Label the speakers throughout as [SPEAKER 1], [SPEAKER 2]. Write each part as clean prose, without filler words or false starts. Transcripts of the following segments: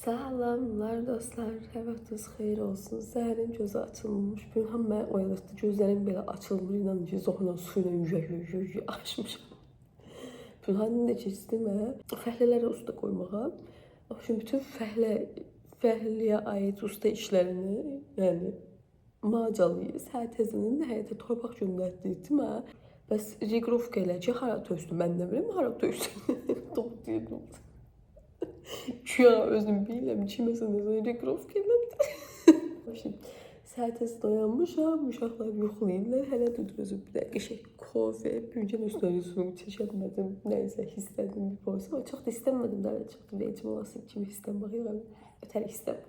[SPEAKER 1] Salamlar dostlar, hər vaxtınız xeyir olsun. Səhərin gözü açılmış. Bugün mən oyaladı, gözlərim belə açılmır. İnanın ki, zoxla suyla yüyü açmışam. Bugün necə keçdim fəhlələrə usta qoymağa. Şimdi bütün fəhliyə aid usta işlərini, yəni macalayı, səhər tezinin həyətə torpaq göndərdirdim. Bəs regrovka ilə ki, hara tözdüm, mən nə bilim, hara tözdüm. Doğru. Şu an özüm bilmem, içmesiniz regrovka ilə. Şimdi səhər tez dayanmışam, uşaqlar yoxlayırlar. Hələ də özüm bir dəqiqə şey, kofe, bugün üstüne suyu çəkmədim, nəysə istədim bir porsiyon. Ama çox da istəmədim də, çox da vecim olası kimi istəm baxıyorum. Ötəri istəm.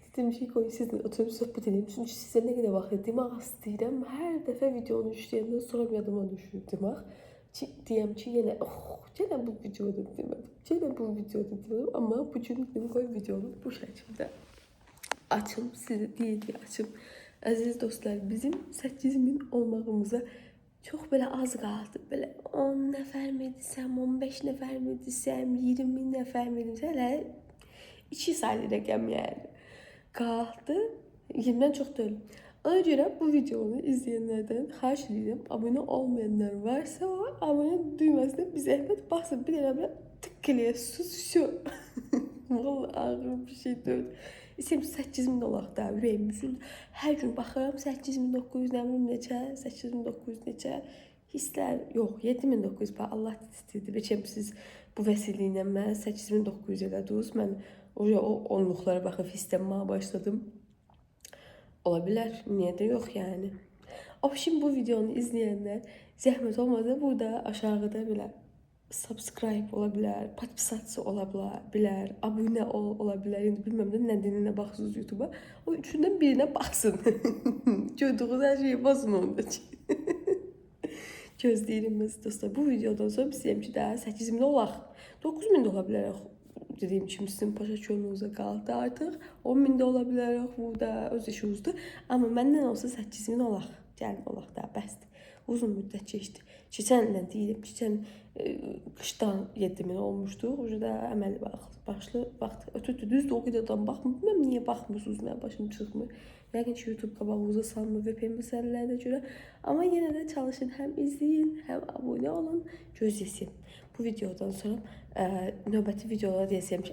[SPEAKER 1] İstədiyim şey qoyun sizinlə oturup söhbət edeyim. Çünki sizə nə qədər vaxt demək istəyirəm. Hər dəfə videonu işləyəndən sonra yadıma düşür demək. Deyəm ki, yenə bu videoda demədim. Yenə bu videoda demədim. Amma bugün dedim qoy videonu bu şəkildə açım. Sizə deyəcək açım. Əziz dostlar, bizim 8000 olmağımıza çox belə az qaldı. Belə 10 nəfər mi desəm, 15 nəfər mi desəm, 20 nəfər mi desəm, hələ 2 saylı rəqəm yəni. Qaldı. 20-dən çox deyil. Ona görə bu videonu izləyənlərdən xahiş edirəm. Abunə olmayanlar varsa o abunə düyməsinə bir zəhmət baxsın. Bir dənə belə tık eləyə sus. Vallahi ağır bir şey deyil. İstəyirəm 8000 olaq da ürəyim üzüldü. Hər gün baxıram 8900 nə bilim necə, 8900 necə. Hisslər yox, 7900 bax Allah istəyirdi. Beçəm siz bu vəsilə ilə mən 8900 elədiniz. Mən o onluqlara baxıb hissənməyə başladım. Ola bilər, niyə də yox yəni. Şimdi bu videonu izləyənlər zəhmət olmadı burada aşağıda belə subscribe ola bilər, podpisasiya ola bilər, abunə ola bilər. İndi bilməm də nə dilinə baxsınız YouTube'a. O üçündən birinə baxsın. Gördüyünüz hər şeyi basın onda. Gözləyirəm dostlar. Bu videodan sonra istəyirəm ki, daha 8000 olaq. 9000 də ola bilərək. Dediyim kimi sizin paşa çölünüzə qaldı artıq. 10.000 də ola bilərək, bu da öz işinizdir. Amma məndən olsa 8000 olaq. Gəlin olaq da, bəsdir. Uzun müddət keçdi. Keçənlə deyirəm, keçən qışdan 7000 olmuşdu. O da əməli başlı vaxt ötürdü. Düzdür, o qədərdən baxmır. Bilməm niyə baxmırsınız, mən başım çıxmır. Yəqin ki, YouTube qabağınıza salmır VPN məsələlərinə görə. Amma yenə də çalışın, həm izləyin, həm abunə olun, gözləsin. Bu videodan sonra növbəti videolara deyəcəm ki,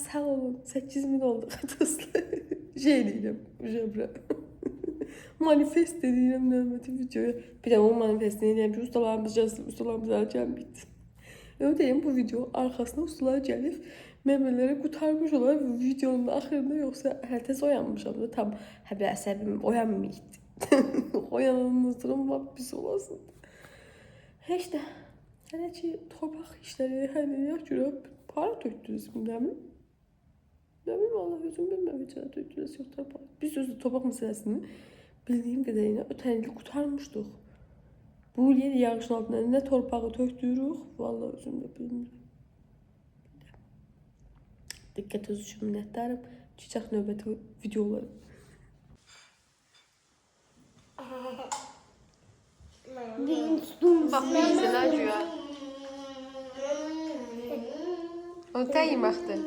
[SPEAKER 1] sağ olun, 8000 olduq dostlar. Şey deyirəm, jabra. Manifest deyirəm növbəti videoya. Bir də o manifestini deyirəm ki, ustalarımız alacağım bitdi. Öyle deyim, bu video arkasına ustalar gəlib, məmələri qutarmış olar videonun axırında, yoxsa hər tez oyanmışam da tam həbə əsəbim oyanmayıqdı. Oyananınızdan lap pis olasın. Heç də. Hələ ki, torpaq işləri hər nəyə görə para tökdünüz mi, dəmin? Dəmin, Allah özüm bilməm, heç hələ tökdünüz yox torpaq. Biz özü torpaq məsələsini bildiyim qədərinə ötən ili qutarmışdıq. Bu il yağışın altında nə torpağı tökdürük, vallahi özüm də bilmirəm. Diqqətiniz üçün minnətdarım. Çıxaq növbəti videoları. Bax, bizə acıyor. O da yeməkdir.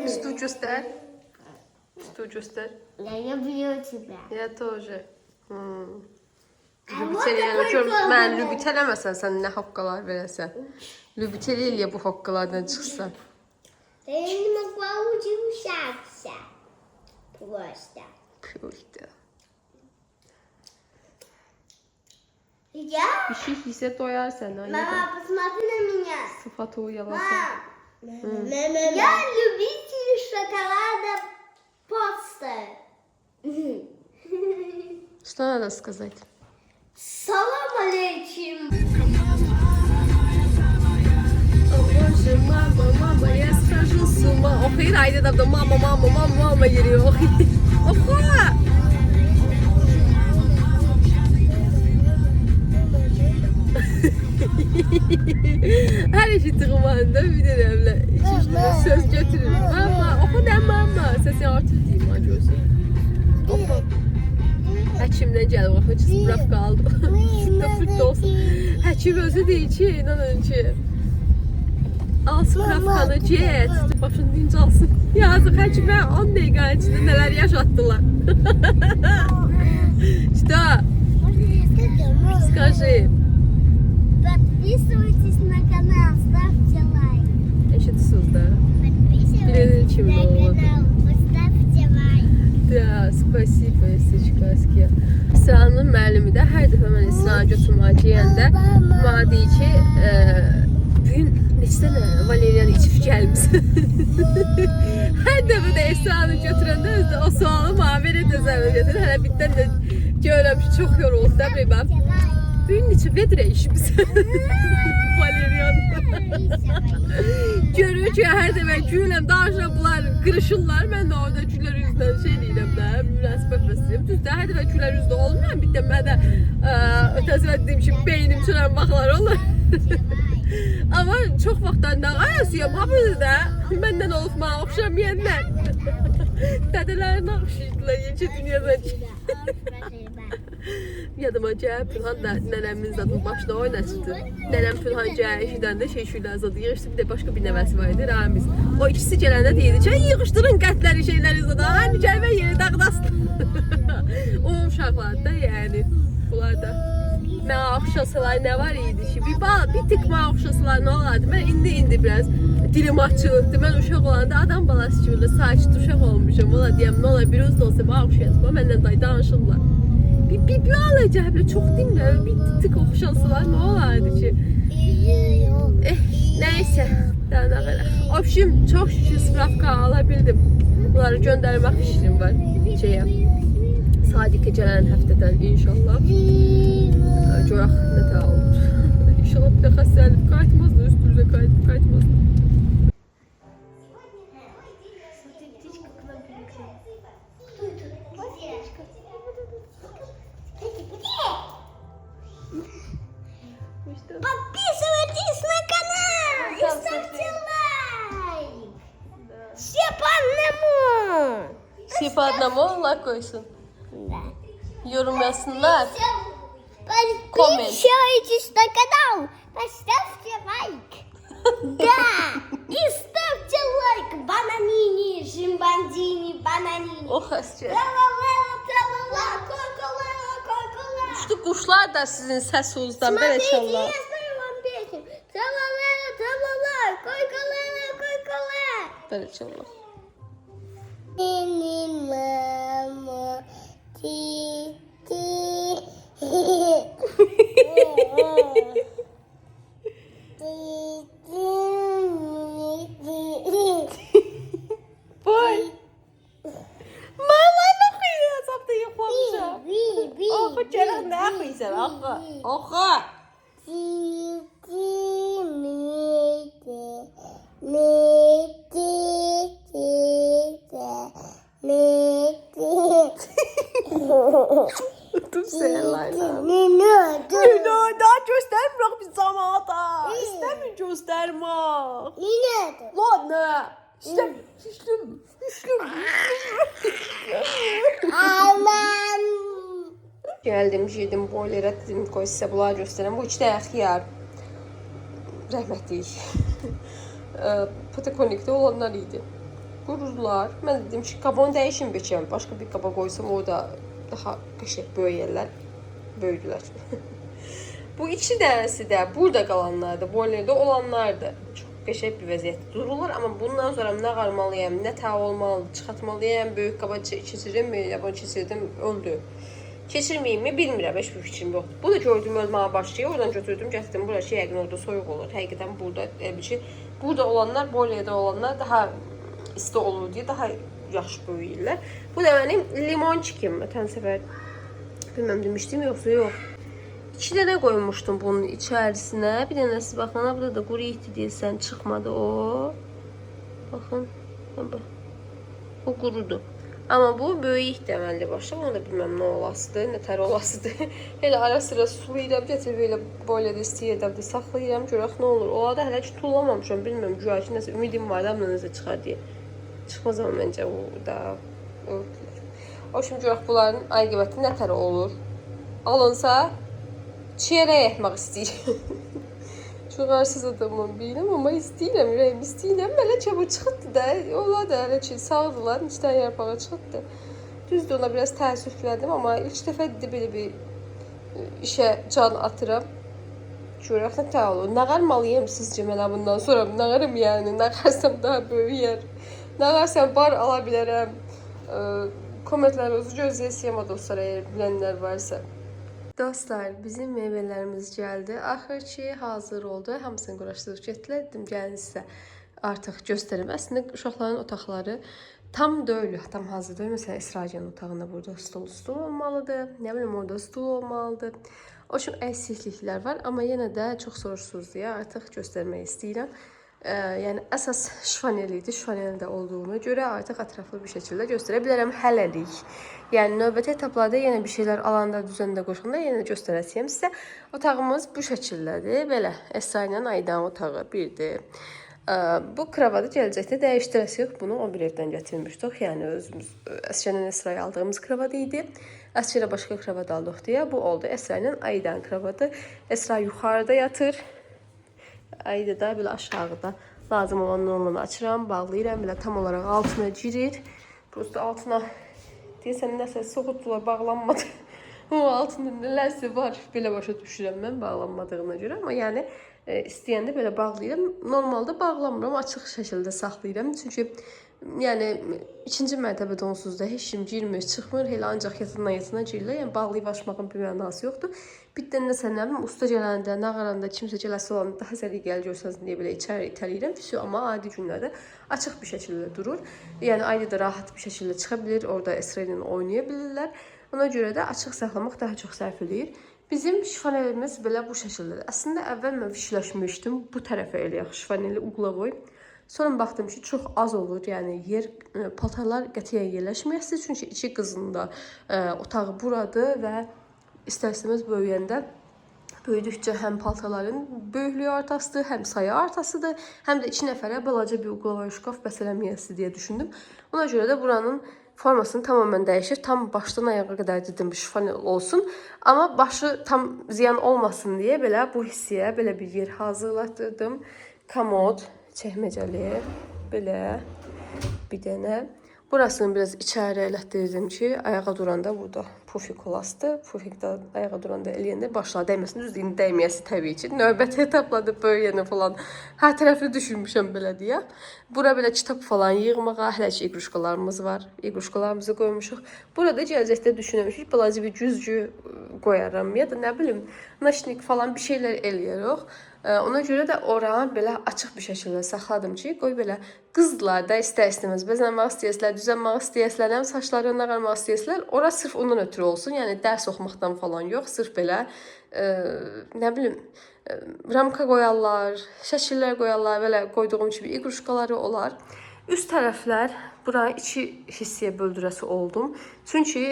[SPEAKER 1] Что göster? Что göster?
[SPEAKER 2] Я люблю тебя.
[SPEAKER 1] Я тоже. Mən lübit eləməsən, sən nə haqqalar verəsən. Lübit eləyə bu haqqalardan çıxsan.
[SPEAKER 2] Я не могла удержаться. Просто. Я?
[SPEAKER 1] Bir şey hissə doyar sənə.
[SPEAKER 2] Мама, посмотри на меня.
[SPEAKER 1] Sıfatı uyalasan.
[SPEAKER 2] Я любитель шоколада просто.
[SPEAKER 1] Что надо сказать?
[SPEAKER 2] Салам алейкум.
[SPEAKER 1] Боже, мама, я схожу с ума. Охуй, айда там мама geliyor. Oha! Her işi tırmanında bir dönemle söz götürür. Mama, oku ne mama? Sesi artır diyeyim acıyorsun. Oku. Həkimdən gəlib, oxu, spravka aldım. Eşit olsun. Həkim özü deyir ki, inanın ki, alsın Kafkanı, get, başını dinc alsın. Yazıq həkimə 10 dəqiqə içində nələr yaşatdılar. Что? Скажи.
[SPEAKER 2] Подписывайтесь на канал, ставьте лайк.
[SPEAKER 1] Eşitsiz də.
[SPEAKER 2] Подписывайтесь
[SPEAKER 1] Bilenin kimi
[SPEAKER 2] на
[SPEAKER 1] oldu.
[SPEAKER 2] канал, поставьте лайк.
[SPEAKER 1] Да, spasibo, Esechkaski. İsra'nın müəllimi də hər dəfə mən İsra'ya götürməyə geyəndə mənə deyir ki, bugün neçə dənə valeriyan içib gəlmisən. Hər dəfə də İsra'nı götürəndə özü də o sualı mənə verəndə zəmin gətirir. Hələ bitdən də görürəm ki, çox yoruldu da bilməm. Bugün neçə vedrə içmisən? Valeriyan. Görür ki, hər dəfə güləm, danışıram, bunlar qırışırlar. Mən də orada gülər üzdən şey deyirəm də, münasibət bəsləyirəm. Düzdür, hər dəfə gülər üzdə olmuram. Bir də mən də ötəsivət deyim ki, beynim çörəm baxlar olur. Amma çox vaxtdan da arasıyam, ha burada da məndən olub mənə oxşamayanlar. Dədələrini oxşayırdılar, yekə dünyadan. Yadıma gəlib, Pünhan da nənəmin zadının başına oynatırdı. Nənəm Pünhan gəlir, eşidəndə şeylər zadı yığışdı, bir də başqa bir nəvəsi var idi, Ramiz. O ikisi gələndə deyirdi ki, yığışdırın qətləri şeyləri zadı, hani gəlmə yeri dağdasın. O uşaqlar da yəni, bunlar da. Mənə oxşasalar nə var idi ki, bir tık mənə oxşasalar nə olardı? Mən indi biraz dilim açılıbdı. Mən uşaq olanda adam balası kimi sakit uşaq olmuşum. Ola deyəm, nə olar, bir öz də olsa mənə oxşayasın, məndən day danışırlar. Bir alacaq, çox dinlə, bir tık oxşasalar nə olardı ki? Nəysə, daha nə qədər. Obşim, çox şükür spravka ala bildim. Bunları göndərmək işim var şeyə. Sadiqə gələn həftədən inşallah. Görək nə tə olur. İnşallah bir də xəstəlik qayıtmaz da, üstümüzə qayıtmaz da.
[SPEAKER 2] Подписывайтесь на канал и ставьте лайк. Все по одному.
[SPEAKER 1] Все по одному Allah koysun.
[SPEAKER 2] Да.
[SPEAKER 1] Yorum yazsınlar.
[SPEAKER 2] Подписывайтесь на канал, поставьте лайк. Да, и ставьте лайк. Бананини, шимбандини, бананини.
[SPEAKER 1] O xəstə.
[SPEAKER 2] Tra-la-la, tra-la-la, ко-ко-ла, ко-ко-ла.
[SPEAKER 1] Uçdu quşlar da sizin səsunuzdan belə
[SPEAKER 2] Смотрите,
[SPEAKER 1] inşallah.
[SPEAKER 2] я спою вам песню. Tra-la-la, tra-la-la, ко-ко-ла, ко-ко-ла.
[SPEAKER 1] Belə inşallah.
[SPEAKER 2] Мама, ти.
[SPEAKER 1] Boy. Mama nə xeyir da yoxlamışam. Oxu gələn nə xeyirsən axı. Oxu. Dur seyirlayla. Daha göstərmirək biz zamata. İstəmir göstərmək. Lan nə? İstəm. Gəldim, yedim, boylara dedim, qoy sizə bunları göstərəm. Bu 2 dənə xiyar. Rəhmətlik. Patakonikdə olanlar idi. Qururlar. Mən dedim ki, qabonu dəyişim beçəm. Başqa bir qaba qoysam, o da daha qəşəng böyüyərlər. Böyüdülər. Bu 2 dənəsi də burada qalanlardır, boylarda olanlardır. Çox qəşəng bir vəziyyətdə dururlar, amma bundan sonra nə qarmalıyam, nə tə olmalı, çıxartmalıyam, böyük qaba keçirirəm, yaban keçirdim, öldü. Keçirməyim mi bilmirəm, heç bir fikrim yoxdur. Bu da gördüyüm ölməyə başlayır, oradan götürdüm, gətirdim. Burası yəqin orada soyuq olur. Həqiqətən burada burada olanlar, boylarda olanlar daha isti olur deyə daha yaxşı böyüyürlər. Bu da mənim limonçikim. Ötən səfər bilməm demişdim yoxsa yox. 2 dənə qoymuşdum bunun içərisinə. Bir dənəsi baxın, burada da quru iti deyilsən, çıxmadı o. Baxın, o qurudu. Amma bu böyük deməli başlayıb, onu da bilməm nə olasıdır, nə tər olasıdır. Elə ara sıra sulayıram, gətirib elə boyla da istəyirəm də saxlayıram, görək nə olur. Ola da hələ ki tulamamışam, bilməm, güya ki nəsə ümidim var da nəsə çıxar deyə. Çıxmaz amma məncə o da öldülər. O şimdi görək bunların aqibəti nə tər olur. Alınsa çiyərək etmək istəyirəm. Çox arsız adamım bilirəm, amma istəyirəm, ürəyim istəyirəm. Belə ki, bu çıxıbdı da, onlar da elə ki, sağdılar, 3 dənə yarpağı çıxıbdı. Düzdür, ona biraz təəssüflədim, amma ilk dəfə belə bir işə can atıram. Görək nə olur. Nə qarmalıyım sizcə mənə bundan sonra? Nə qarım yəni? Nə qarsam daha böyüyər? Nə qarsam bar ala bilərəm? Kommentlərinizi gözləyəcəyəm o dostlar, əgər bilənlər varsa. Dostlar, bizim meyvələrimiz gəldi. Axır ki, hazır oldu. Hamısını quraşdırıb getdilər. Dedim, gəlin sizə artıq göstərim. Əslində, uşaqların otaqları tam deyil, tam hazır deyil. Məsələn, İsrailənin otağında burada stul olmalıdır. Nə bilim, orada stul olmalıdır. O üçün əksikliklər var, amma yenə də çox soruşsunuz deyə artıq göstərmək istəyirəm. Yəni, əsas şifanel idi. Şifaneldə olduğuna görə artıq ətraflı bir şəkildə göstərə bilərəm hələlik. Yəni, növbəti etaplarda yenə bir şeylər alanda, düzəndə qoşanda yenə də göstərəcəyəm sizə. Otağımız bu şəkildədir. Belə, Esra ilə Aydan otağı birdir. Bu kravadı gələcəkdə dəyişdirəsiq. Bunu o bir evdən gətirmişdik. Yəni, özümüz Əsrənin Esra'ya aldığımız kravadı idi. Əsrə ilə başqa kravad aldıq deyə bu oldu. Esra ilə Aydan kravadı. Esra yuxarıda yatır. Ayda da belə aşağıda lazım olan normunu açıram, bağlayıram, belə tam olaraq altına girir. Prosta altına deyəsən nəsə soğutdular, bağlanmadı. O altında nələrsə var, belə başa düşürəm mən bağlanmadığına görə. Amma yəni istəyəndə belə bağlayıram. Normalda bağlamıram, açıq şəkildə saxlayıram. Çünki yəni ikinci mərtəbədə onsuz da heç kim girmir, çıxmır. Elə ancaq yatına girirlər. Yəni bağlayıb açmağın bir mənası yoxdur. Bitdən də sən nə bilim, usta gələndə, nağaranda, kimsə gələsi olanda daha zəli gəl görsəniz deyə belə içəri itələyirəm. Amma adi günlərdə açıq bir şəkildə durur. Yəni ayda da rahat bir şəkildə çıxa bilir, orada Esra ilə oynaya bilirlər. Ona görə də açıq saxlamaq daha çox sərf edir. Bizim şifanelimiz belə bu şəkildədir. Əslində əvvəl mən fikirləşmişdim, bu tərəfə eləyək şifaneli uqlavoy. Sonra baxdım ki, çox az olur. Yəni yer paltarlar qətiyyən yerləşməyəsiz, çünki iki qızın da otağı buradır və İstərsəmiz böyüdükcə həm paltaların böyüklüyü artasıdır, həm sayı artasıdır, həm də 2 nəfərə balaca bir uqlavoy şkaf bəs eləməyəsi deyə düşündüm. Ona görə də buranın formasını tamamən dəyişir. Tam başdan ayağa qədər dedim şifanel olsun. Amma başı tam ziyan olmasın deyə belə bu hissəyə belə bir yer hazırlatdım. Komod, çəkməcəli, belə bir dənə. Burasını biraz içəri elətdirdim ki, ayağa duranda burada pufik olasıdır. Pufik də ayağa duranda eləyəndə başına dəyməsin, düzdür, indi dəyməyəsi təbii ki. Növbəti etaplarda böyüyəni falan hər tərəfli düşünmüşəm belə deyə. Bura belə kitab falan yığmağa, hələ ki iqruşkalarımız var. İqruşkalarımızı qoymuşuq. Burada gələcəkdə düşünmüşük, balaca bir güzgü qoyaram ya da nə bilim, naşnik falan bir şeylər eləyərək. Ona görə də oranı belə açıq bir şəkildə saxladım ki, qoy belə qızlar da istər-istəməz bəzənmək istəyəslər, düzənmək istəyəslər, həm saçlarını nağarmaq istəyəslər, ora sırf ondan ötürü olsun. Yəni dərs oxumaqdan falan yox, sırf belə nə bilim ramka qoyarlar, şəkillər qoyarlar, belə qoyduğum kimi iqruşkaları olar. Üst tərəflər buranı iki hissəyə böldürəsi oldum. Çünki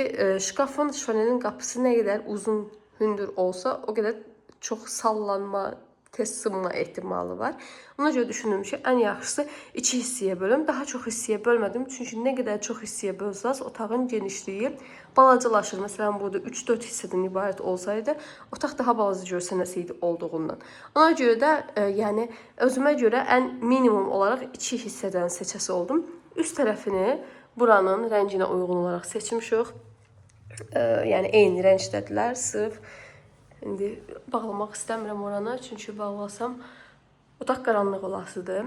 [SPEAKER 1] şkafın, şifanelin qapısı nə qədər uzun, hündür olsa, o qədər çox sallanma, tez sınma ehtimalı var. Ona görə düşündüm ki, ən yaxşısı iki hissəyə bölüm. Daha çox hissəyə bölmədim. Çünki nə qədər çox hissəyə bölsəz, otağın genişliyi balacalaşır. Məsələn, burada 3-4 hissədən ibarət olsaydı, otaq daha balaca görsənəsiydi olduğundan. Ona görə də, yəni, özümə görə ən minimum olaraq iki hissədən seçəsi oldum. Üst tərəfini buranın rənginə uyğun olaraq seçmişik. Yəni, eyni rəngdədirlər, sırf. İndi bağlamaq istəmirəm oranı, çünki bağlasam otaq qaranlıq olasıdır.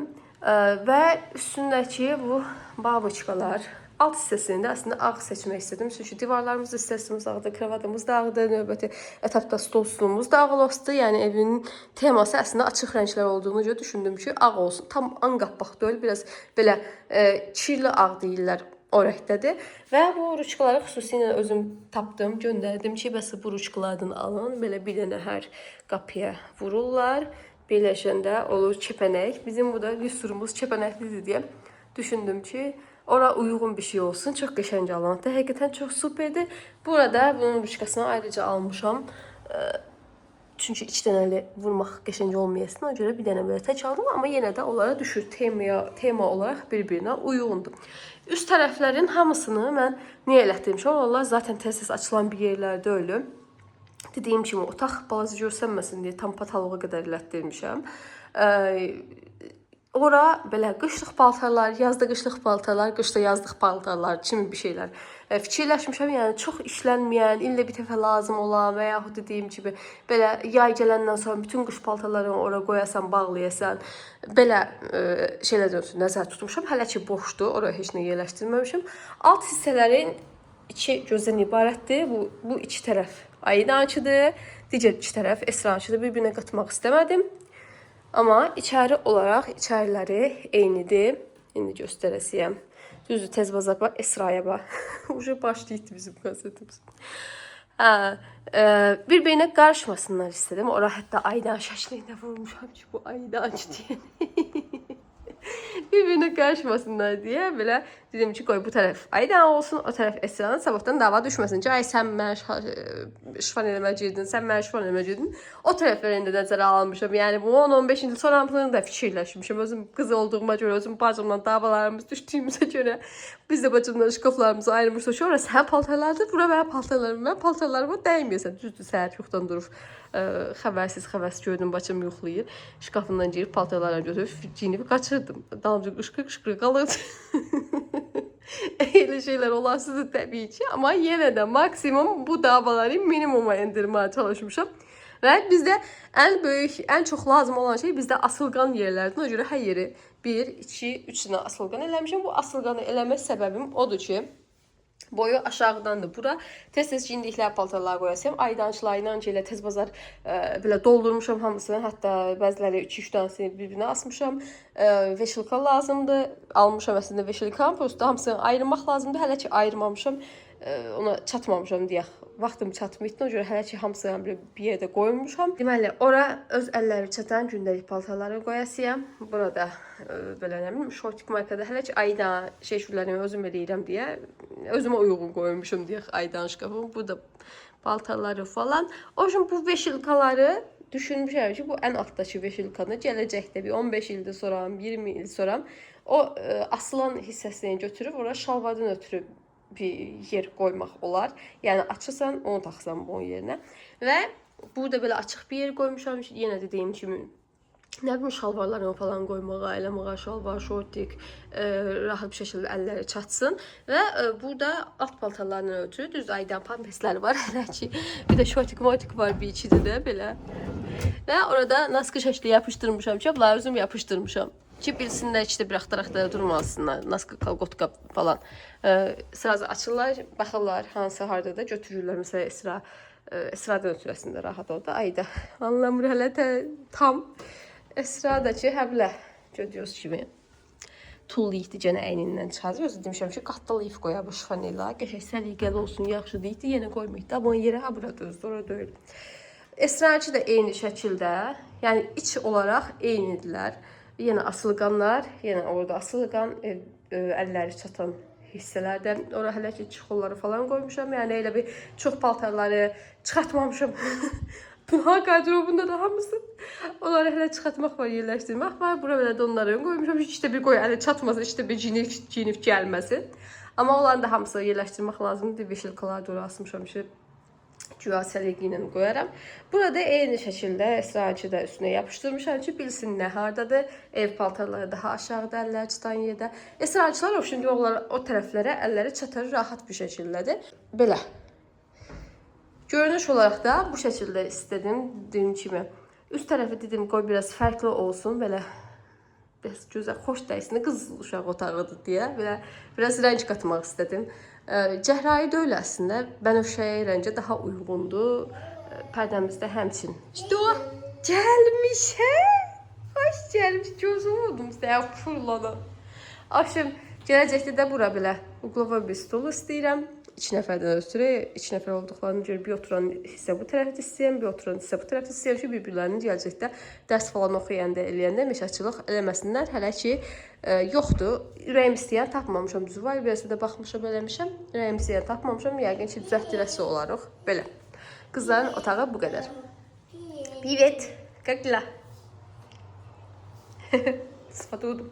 [SPEAKER 1] Və üstündəki bu babuçkalar, alt hissəsini də əslində ağ seçmək istədim. Çünki divarlarımız istəsimiz ağdır, kravadımız da ağdır, növbəti etapda stolumuz da ağ olsun. Yəni evin teması əslində açıq rənglər olduğunu görə düşündüm ki, ağ olsun. Tam anqappaq deyil, biraz belə kirli ağ deyirlər. O rəngdədir. Və bu ruçkaları xüsusilə özüm tapdım, göndərdim ki, bəs bu ruçkalardan alın. Belə bir dənə hər qapıya vururlar. Birləşəndə olur kəpənək. Bizim bu da lüstrumuz kəpənəklidir deyə düşündüm ki, ora uyğun bir şey olsun. Çox qəşəng alandır. Həqiqətən çox superdir. Burada bunun ruçkasını ayrıca almışam. Çünki 2 dənəli vurmaq qəşəng olmayasın. Ona görə bir dənə belə tək aldım. Amma yenə də onlara düşür. Tema olaraq bir-birinə uyğundur. Üst tərəflərin hamısını mən niyə elətdirmişəm? Onlar zaten tez-tez açılan bir yerlərdə ölüm. Dediyim kimi otaq balaca görsənməsin deyə tam pataloğa qədər elətdirmişəm. Ora belə qışlıq paltarlar, yazda qışlıq paltarlar, qışda yazdıq paltarlar kimi bir şeylər fikirləşmişəm. Yəni çox işlənməyən, illə bir dəfə lazım olan və yaxud dediyim kimi belə yay gələndən sonra bütün qış paltarlarını ora qoyasan, bağlayasan, belə şeylər dönsün nəzərdə tutmuşam. Hələ ki boşdur, ora heç nə yerləşdirməmişəm. Alt hissələrin iki gözdən ibarətdir. Bu iki tərəf Aydançıdır, digər iki tərəf Esrançıdır. Bir-birinə qatmaq istəmədim. Amma içəri olaraq içəriləri eynidir. İndi göstərəsiyəm. Düzdür, tez bazar bax, Esraya bax. Uca başlayıbdı bizim konsertimiz. Bir-birinə qarışmasınlar istedim. Ora hətta Aydan şəklində vurmuşam ki, bu Aydançı deyən. Bir-birinə qarışmasınlar deyə belə dedim ki, qoy bu tərəf Aydan olsun, o tərəf Esra'nın, sabahdan dava düşməsin ki, ay sən mənə şifan eləmə girdin, sən mənə şifan eləmə girdin. O tərəfləri indi nəzərə almışam. Yəni bu 10-15 il sonra da fikirləşmişəm. Özüm qız olduğuma görə, özüm bacımla davalarımız düşdüyümüzə görə biz də bacımla şkaflarımızı ayırmışıq. Sonra sən paltarlardır, bura mənim paltarlarım. Mən paltarlarıma dəyməyəsən. Düzdür, səhər çoxdan durub xəbərsiz gördüm, bacım yoxlayır. Şkafından girib paltarlarına götürüb giyinib qaçırdım. Dalımca qışqır qalırdı. Elə şeylər olasıdır təbii ki. Amma yenə də maksimum bu davaları minimuma endirməyə çalışmışam. Və bizdə ən böyük, ən çox lazım olan şey bizdə asılqan yerlərdir. Ona görə hər yeri 1, 2, 3 dənə asılqan eləmişəm. Bu asılqanı eləmək səbəbim odur ki, boyu aşağıdandır bura. Tez-tez giyindikləri paltarlar qoyasam. Aydançılarla elə tez bazar belə doldurmuşam hamısını. Hətta bəziləri 2-3 dənəsini bir-birinə asmışam. Veşilka lazımdır. Almışam əslində veşilka. Prosta hamısını ayırmaq lazımdır. Hələ ki ayırmamışam. Ona çatmamışam deyək. Vaxtım çatmayıb. Ona görə hələ ki hamısını bir yerdə qoymuşam. Deməli, ora öz əlləri çatan gündəlik paltarları qoyasıyam. Burada belə nə bilim, şortik markada hələ ki Aydan şeyşürlərimi özüm eləyirəm deyə özümə uyğun qoymuşum deyək Aydan şkafım. Burada paltarları falan. O yüzden bu veşilkaları düşünmüşəm ki, bu ən altdakı veşilkanı gələcəkdə bir 15 ildə sonra, 20 il sonra o asılan hissəsini götürüb ora şalvardan ötürü bir yer qoymaq olar. Yəni açırsan, onu taxsan bunun yerinə. Və burada belə açıq bir yer qoymuşam. Yenə dediyim kimi nə bilim şalvarlarını falan qoymağa, eləməğa, şalvar, şortik rahat bir şəkildə əlləri çatsın. Və burada alt paltarlarından ötürü düz Aydan pampesləri var hələ ki. Bir də şortik var bir içidə də belə. Və orada naskı şəkli yapışdırmışam ki, bunları özüm yapışdırmışam. Ki bilsinlər ki, bir axtar-axtar durmasınlar, naskı, kalgotka falan. Sırası açırlar, baxırlar hansı harada götürürlər. Məsələn, Esra'dan ötürəsində rahat oldu. Ayda anlamır hələ tam. Esra'dakı həblə gödüyoruz kimi. Tullayıqdı gənə əynindən çıxarır. Özü demişəm ki, qatdalayıb qoya bu şifanela. Qəşək səliqəli olsun, yaxşı deyildi. Yenə qoymaydı. Amma yerə ha burada sonra deyil. Esra'cı da eyni şəkildə, yəni iç olaraq eynidirlər. Yenə asılqanlar, yenə orada asılqan, əlləri çatan hissələrdə. Ora hələ ki çıxolları falan qoymuşam. Yəni elə bir çox paltarları çıxartmamışam. Pınha qardırobunda da hamısı. Onları hələ çıxartmaq var, yerləşdirmək var. Bura belə donlarını qoymuşam. İşte bir qoy, ələ çatmasın, işte bir cinif gəlməsin. Amma onların da hamısı yerləşdirmək lazımdır. Veşilkalar da ora asmışam ki, güya səliqə ilə qoyaram. Burada eyni şəkildə Esra'cı da üstünə yapışdırmışam ki, bilsin nə hardadır. Ev paltarları daha aşağıda, əlləri çatan yerdə. Esra'cılar şimdi o tərəflərə əlləri çatar rahat bir şəkildədir. Belə. Görünüş olaraq da bu şəkildə istedim. Dediyim kimi. Üst tərəfi dedim qoy biraz fərqli olsun. Belə gözəl, xoş dəysin. Qız uşaq otağıdır deyə. Belə biraz rəng qatmaq istedim. Cəhrai deyil əslində. Bənövşəyə rəngə daha uyğundur. Pərdəmizdə həmçin. İşte o gəlmiş, hə? Xoş gəlmiş. Gözüm vurdum sizə, fırladı. Akşam gələcəkdə də bura belə uqlava bir stol istəyirəm. 2 nəfərdən ötürü, 2 nəfər olduqlarını görə bir oturan hissə bu tərəfdə istəyirəm, bir oturan hissə bu tərəfdə istəyirəm ki, bir-birlərinin gələcəkdə dərs falan oxuyanda, eləyəndə meşaçılıq eləməsinlər. Hələ ki yoxdur. Ürəyim istəyən tapmamışam, düzü var. Biraz da baxmışam, eləmişəm. Ürəyim istəyən tapmamışam. Yəqin ki, düzəltdirəsi olarıq. Belə. Qızların otağı bu qədər. Привет. Как дела? Sıfatı odur.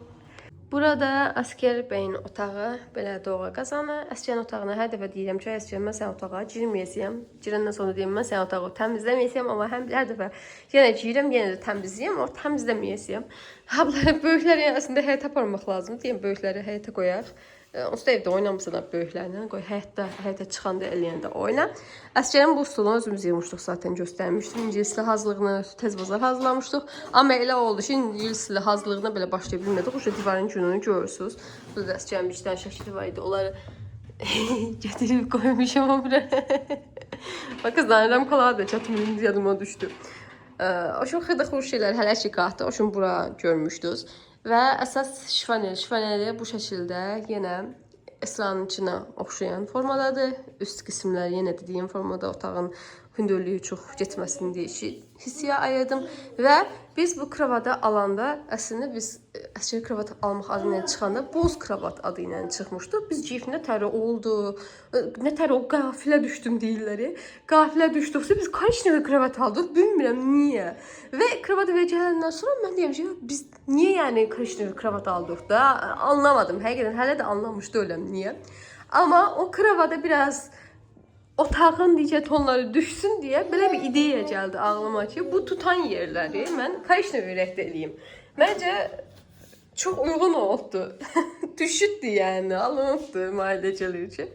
[SPEAKER 1] Burada Əskər bəyin otağı belə doğru qazanı. Əskərin otağına hər dəfə deyirəm ki, Əskər, mən sən otağa girməyəcəyəm. Girəndən sonra deyirəm, mən sən otağı təmizləməyəcəyəm, amma hər dəfə yenə girirəm, yenə də təmizləyəm, o təmizləməyəcəyəm. Ha, bunları böyükləri əslində həyətə aparmaq lazımdır. Deyəm, böyükləri həyətə qoyaq. Onsuz da evdə oynamırsan böyüklərlə. Qoy həyətə çıxanda eləyəndə oyna. Əskərin bu stolunu özümüz yığmışdıq zaten göstərmişdim. İngilisli hazırlığını tez bazar hazırlamışdıq. Amma elə oldu ki, ingilisli hazırlığına belə başlaya bilmədik. O divarın gününü görürsünüz. Burada da Əskərin bir dənə şəkili var idi. Onları getirib qoymuşam bura. Bax qızlarım paladı çatmır yadıma düşdü. O şun xırda-xırda şeylər hələ ki qaldı. O şun bura görmüşdünüz. Və əsas şifaneli bu şəkildə yenə Esra'nın içinə oxşayan formadadır. Üst qismləri yenə dediyim formada, otağın hündürlüyü çox getməsin deyə hissiyə ayırdım. Və biz bu kravada alanda əslində biz Əskər kravat almaq adı ilə çıxanda boz kravat adı ilə çıxmışdı. Biz cif nə tərə oldu, nə tərə o qafilə düşdüm deyirlər. Qafilə düşdüksə biz korичневый kravat aldıq, bilmirəm niyə. Və kravat və gələndən sonra mən deyəm ki, biz niyə yəni korичневый kravat aldıq da? Anlamadım. Həqiqətən hələ də anlamış deyiləm niyə. Amma o kravada biraz otağın digər tonları düşsün deyə belə bir ideya gəldi ağlıma ki, bu tutan yerləri mən korичневый rəngdə eləyim. Məncə çox uyğun oldu. Düşüddü yəni, alınıbdı müayidəçilik üçün.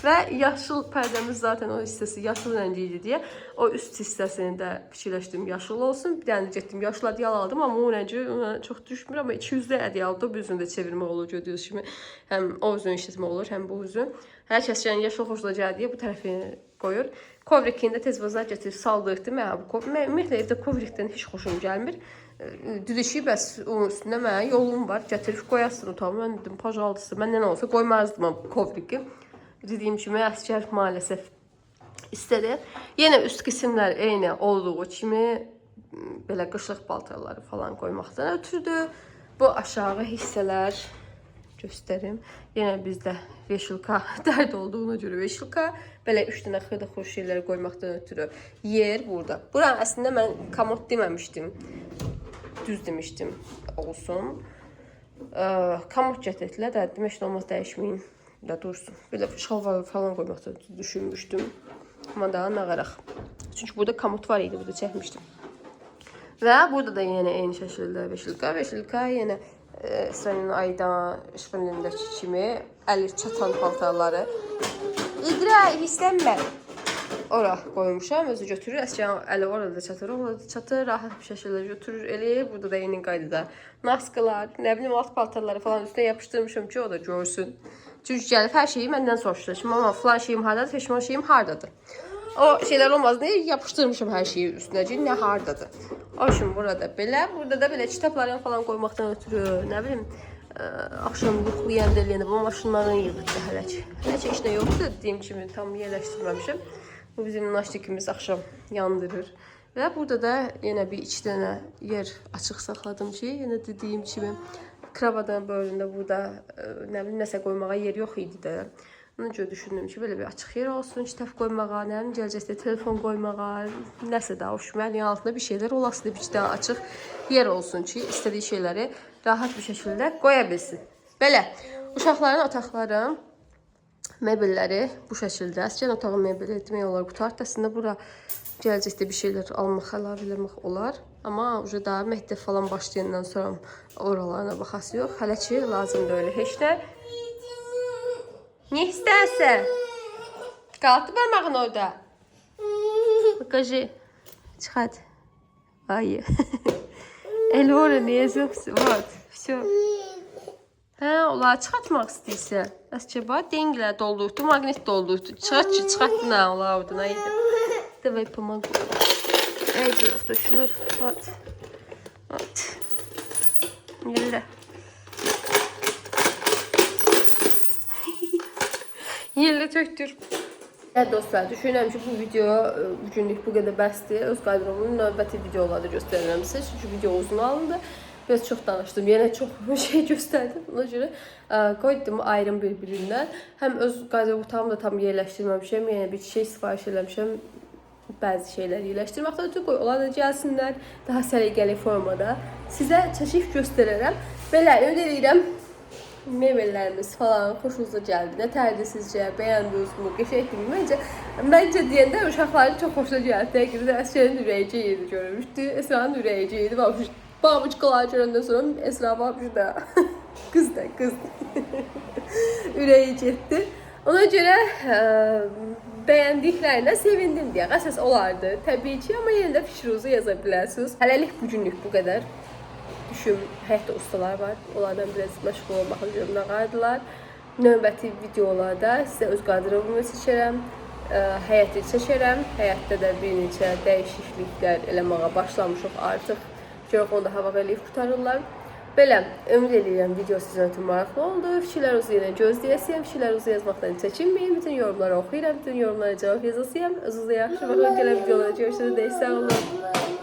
[SPEAKER 1] Və yaşıl pərdəmiz zaten o hissəsi yaşıl rəngi idi deyə o üst hissəsini də fikirləşdim yaşıl olsun. Bir dənə getdim yaşıl ədyal aldım, amma o rəngi ona çox düşmür. Amma 200-də ədyalda bu üzünü də çevirmək olur gördüyünüz kimi. Həm o üzünü işlətmək olur, həm bu üzün. Hər kəs yəni yaşıl xoşlayacağı deyə bu tərəfini qoyur. Kovrikini də tez bazar gətirib saldırdı. Ümumiyyətlə evdə kovrikdən heç xoşum gəlmir. Düdüşü bəs onun üstündə mənə yolum var. Gətirib qoyarsın otağıma. Mən dedim, pajaldısı, məndən olsa qoymazdım kovriki. Dediyim kimi Əskər maalesef istədi. Yenə üst qismlər eyni olduğu kimi belə qışlıq paltarları falan qoymaqdan ötürdü. Bu aşağı hissələr göstərim. Yenə bizdə veşilka dərd olduğuna görə veşilka. Belə 3 dənə xırda-xırda şeyləri qoymaqdan ötürü yer burada. Buranın əslində mən komod deməmişdim. Düz demişdim olsun. Komod gətirdilər də demək olmaz dəyişməyin. Da dursun. Belə şalvar falan qoymaqda düşünmüşdüm. Amma daha nağaraq. Çünki burada komod var idi, burada çəkmişdim. Və burada da yenə eyni şəkildə veşilka. Veşilka yenə Esra'nın aydan şifanelindəki kimi əli çatan paltarları. İqra, hissənmə. Ora qoymuşam, özü götürür. Əskərin əli orada çatır, orada çatır. Rahat bir şəkildə götürür, eləyir. Burada da eyni qaydada maskalar, nə bilim alt paltarları falan üstünə yapışdırmışam ki, o da görsün. Çünki gəlib hər şeyi məndən soruşdu. Amma falan şeyim hardadır, peşman şeyim hardadır. O şeylər olmaz deyə yapışdırmışam hər şeyi üstünə ki, nə hardadır. O üçün burada belə, burada da belə kitablarını falan qoymaqdan ötürü, nə bilim, axşam yuxlayanda eləyəndə bu maşınların yığıqdı hələ ki. Hələ ki, heç nə yoxdur, dediyim kimi tam yerləşdirməmişim. Bu bizim lastikimiz axşam yandırır. Və burada da yenə bir 2 dənə yer açıq saxladım ki, yenə dediyim kimi kravadan bölündə burada nə bilim nəsə qoymağa yer yox idi də. Ona görə düşündüm ki, belə bir açıq yer olsun, kitab qoymağa, nə bilim gələcəkdə telefon qoymağa, nəsə də o şüməliyin altında bir şeylər olasıdır, bir daha açıq yer olsun ki, istədiyi şeyləri rahat bir şəkildə qoya bilsin. Belə, uşaqların otaqları, mebelləri bu şəkildə. Əskərin otağın mebeli demək olar qutu arxasında. Bura gələcəkdə bir şeylər almaq, əlavə eləmək olar. Amma uca daha məktəb falan başlayandan sonra oralarına baxası yox. Hələ ki, lazım da öyle heç nə. Ne istərsən? Qaldı barmağın orada. Покажи. Çıx. Ay. Elora ne yazıyorsun? Вот, все. Hə, onları çıxartmaq istəyirsən. Əskər bax, denglə doldurdu, maqnit doldurdu. Çıxartdın ha, onları oradan. Haydi. Давай помогу. Haydi, yoxdur, şunur. Вот. Вот. Yerlə. Yerlə tökdür. Hə dostlar, düşünürəm ki, bu video bugünlük bu qədər bəsdir. Öz qaydromun növbəti videolarda göstərirəm sizə. Çünki video uzun alındı. Biraz çox danışdım. Yenə çox şey göstərdim. Ona görə qoydum ayrım bir-birindən. Həm öz qaydrobutamı da tam yerləşdirməmişəm. Yəni bir şey sifariş eləmişəm. Bəzi şeyləri yerləşdirməkdə ötürü qoy. Onlar da gəlsinlər daha səliqəli formada. Sizə çəkib göstərərəm. Belə, ümid edirəm meyvelerimiz falan xoşunuza gəldi. Nə tərdi sizcə? Bəyəndiniz mi? Qəşəngdir. Məncə deyəndə uşaqların çox xoşuna gəldi. Dəqiqdə Əsrənin ürəyici yedi görmüşdü. Əsra'nın ürəyici yedi. Babuçkalar görəndən sonra Əsra babucu da qız da. Ürəyici etdi. Ona görə bəyəndiklərinə sevindim deyə. Əsas olardı təbii ki, amma yenə də fikrinizi yaza bilərsiniz. Hələlik bugünlük bu qədər. Düşün, həyatda ustalar var. Onlardan biraz məşğul olmaqın yoluna qaydılar. Növbəti videolarda sizə öz qardırobumu seçərəm. Həyəti seçərəm. Həyətdə də bir neçə dəyişikliklər eləməyə başlamışıq artıq. Görək onu da hava eləyib qutarırlar. Belə, ümid edirəm video sizin üçün maraqlı oldu. Fikirlərinizi yenə gözləyəsiyəm. Fikirlərinizi yazmaqdan çəkinməyin. Bütün yorumları oxuyuram. Bütün yorumlara cavab yazasıyam. Özünüzə yaxşı baxın. Gələn videolarda görüşürüz. Sağ olun.